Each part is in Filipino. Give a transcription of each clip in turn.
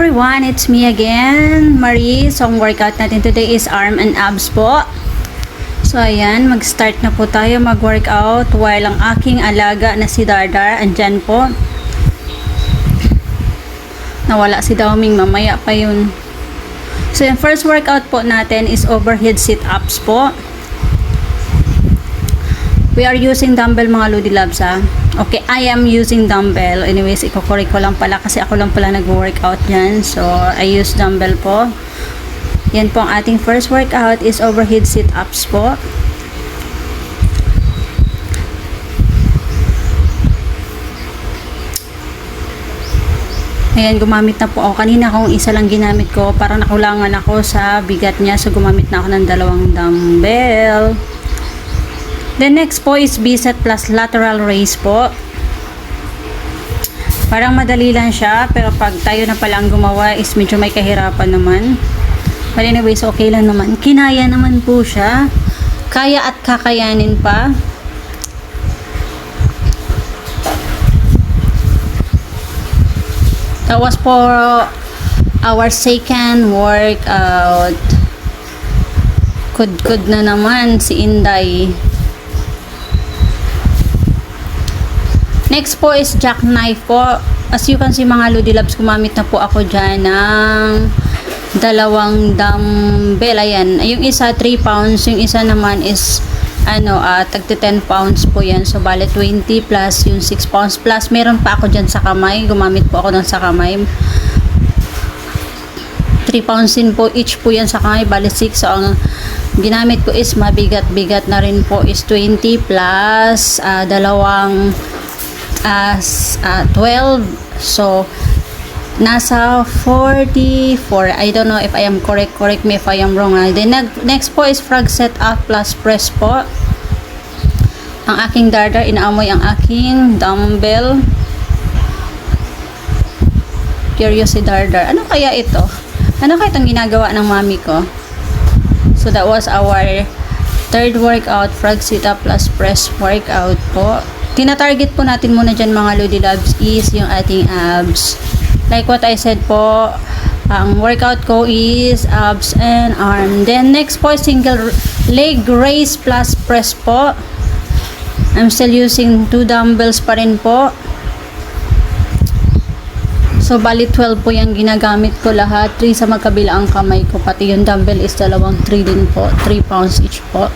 everyone, it's me again, Marie. So ang workout natin today is arm and abs po. So ayan, mag-start na po tayo mag-workout while ang aking alaga na si Dardar andyan po. Nawala si Daoming, mamaya pa yun. So yung first workout po natin is overhead sit-ups po. We are using dumbbell mga Lodi Loves ha. Okay, I am using dumbbell. Anyways, iko-correct ko lang pala kasi ako lang pala nag-workout yan. So, I use dumbbell po. Yan po ang ating first workout is overhead sit-ups po. Ayan, gumamit na po ako. Kanina kung isa lang ginamit ko, parang nakulangan ako sa bigat niya. So, gumamit na ako ng dalawang dumbbell. The next po is bicep plus lateral raise po. Parang madali lang siya, pero pag tayo na pala ang gumawa is medyo may kahirapan naman. But anyways, okay lang naman. Kinaya naman po siya. Kaya at kakayanin pa. That was for our second workout. Good na naman si Inday. Next po is jackknife po. As you can see mga Lodi Loves, gumamit na po ako dyan ng dalawang dumbbell. Ayan. Yung isa 3 pounds. Yung isa naman is tagti 10 pounds po yan. So, bale 20 plus yung 6 pounds. Plus, meron pa ako dyan sa kamay. Gumamit po ako ng sa kamay. 3 pounds din po. Each po yan sa kamay. Bale 6. So, ang ginamit ko is mabigat-bigat na rin po is 20 plus dalawang 12. So, nasa 44. I don't know if I am correct. Correct me if I am wrong. The next po is frog set up plus press po. Ang aking Dardar, inaamoy ang aking dumbbell. Curious si Dardar. Ano kaya ito? Ano kaya itong ginagawa ng mami ko? So, that was our third workout. Frog sit up plus press workout po. Tina-target po natin muna dyan mga Lodi Loves is yung ating abs. Like what I said po, ang workout ko is abs and arm. Then next po, single leg raise plus press po. I'm still using 2 dumbbells pa rin po. So, bali 12 po yung ginagamit ko lahat. 3 sa magkabila ang kamay ko. Pati yung dumbbell is dalawang 3 din po. 3 pounds each po.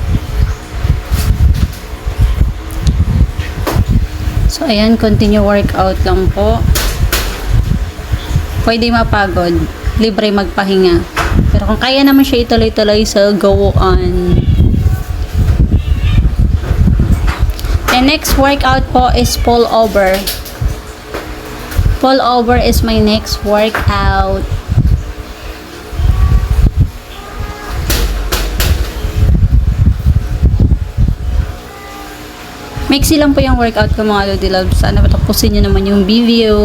So, ayan, continue workout lang po. Pwede mapagod. Libre magpahinga. Pero kung kaya naman siya ituloy-tuloy, so go on. The next workout po is pull over. Pull over is my next workout. Mixi lang po yung workout ko mga Lodi Loves. Sana patapusin nyo naman yung video.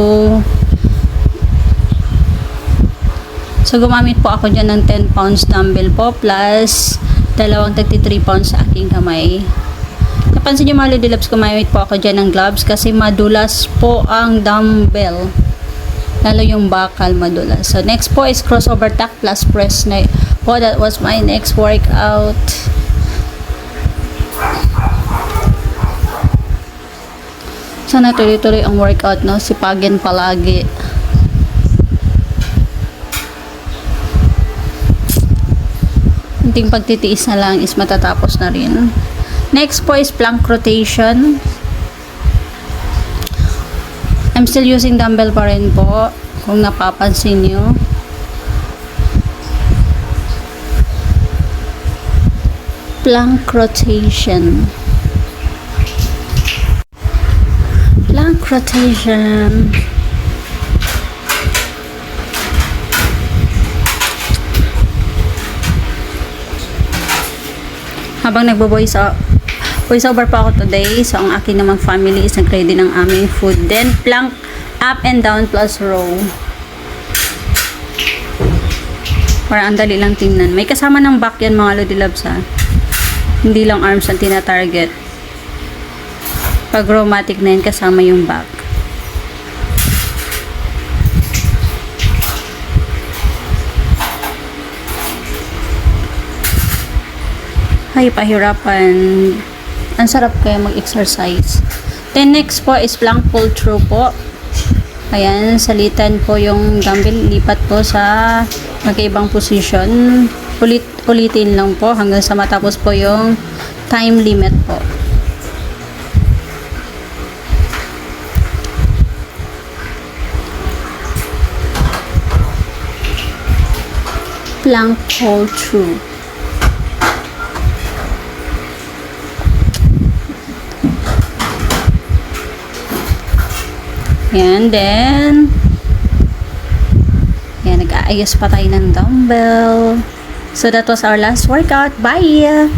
So, gumamit po ako dyan ng 10 pounds dumbbell po plus dalawang 33 pounds sa aking kamay. Napansin nyo mga Lodi Loves, gumamit po ako dyan ng gloves kasi madulas po ang dumbbell. Lalo yung bakal madulas. So, next po is crossover tuck plus press na po. That was my next workout. Sana tuloy-tuloy ang workout, no? Sipagin palagi. Kunting pagtitiis na lang is matatapos na rin. Next po is plank rotation. I'm still using dumbbell pa rin po. Kung napapansin nyo. Plank rotation. Plank rotation. Habang nagbo-voice over pa ako today, so ang akin namang family is nag-ready ng aming food. Then plank up and down plus row. Para ang dali lang tingnan. May kasama ng back yan mga Lodi Loves ha. Hindi lang arms ang tina-target. Pag rheumatic na yun, kasama yung back. kayo pahirapan. Ang sarap kaya mag-exercise. Then next po is plank pull through po. Ayan, salitan po yung dumbbell, lipat po sa magkaibang position. Ulitin lang po hanggang sa matapos po yung time limit po. Plank pull through. Yan, then yan, nag-aayos pa tayo ng dumbbell. So that was our last workout. Bye!